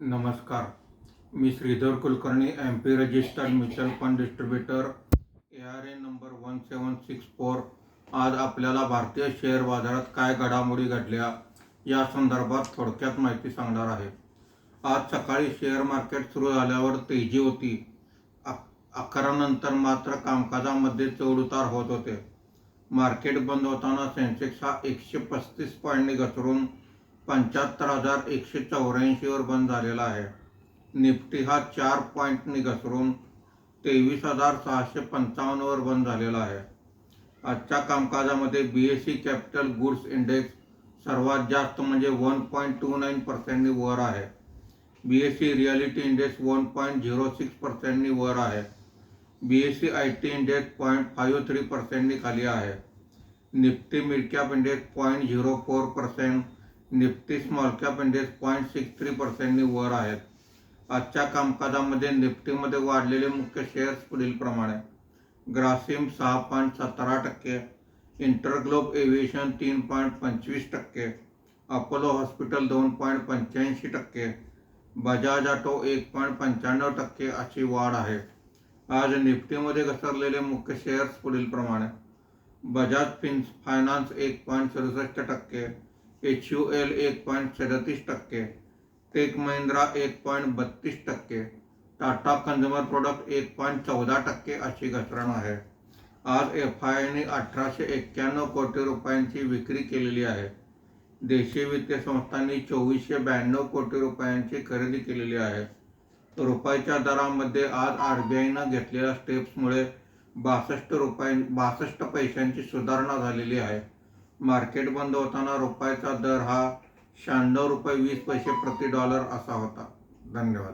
नमस्कार. मी Shridhar Kulkarni, MP registered mutual fund distributor, ARN number 1764. आज आपल्याला भारतीय शेअर बाजारात काय घडामोडी घडल्या या संदर्भात थोडक्यात माहिती सांगणार आहे. आज सकाळी शेअर मार्केट सुरू झाल्यावर तेजी होती. 11 नंतर मात्र कामकाजामध्ये चढउतार होत होते. मार्केट बंद होताना सेन्सेक्स हा 135 पॉईंटनी घसरून 75,184 वर बंद झालेला आहे. निफ्टी हा 4 पॉईंटनी घसरून 23,655 वर बंद झालेला आहे. आजच्या कामकाजामध्ये BSE कॅपिटल गुड्स इंडेक्स सर्वात जास्त म्हणजे 1.29% वर आहे. BSE रिअलिटी इंडेक्स 1.06% वर आहे. BSE IT इंडेक्स 0.53% खाली आहे. Nifty mid cap index 0.04%, Nifty small cap index 0.63% वर आहेत. आजच्या कामकाजामध्ये निफ्टीमध्ये वाढलेले मुख्य शेअर्स पुढील प्रमाणे: Grasim 6.17%, InterGlobe aviation 3.25%, Apollo hospital 2.85%, Bajaj auto 1.95% अशी वाढ आहे. आज निफ्टीमध्ये घसरलेले मुख्य शेअर्स पुढील प्रमाणे: Bajaj finance 1.67%, HUL 1.37%, tech Mahindra 1.32%, Tata consumer product 1.14% अशी घसरण आहे. आज FIIने 1891 कोटी रुपयांची विक्री केलेली आहे. देशी वित्तीय संस्थांनी 2492 कोटी रुपयांची खरेदी केलेली आहे. रुपयाच्या दरामध्ये आज RBIनं घेतलेल्या स्टेप्समुळे 62 पैशांची सुधारणा झालेली आहे. मार्केट बंद होताना रुपयाचा दर हा 96.20 रुपये प्रति डॉलर असा होता. धन्यवाद.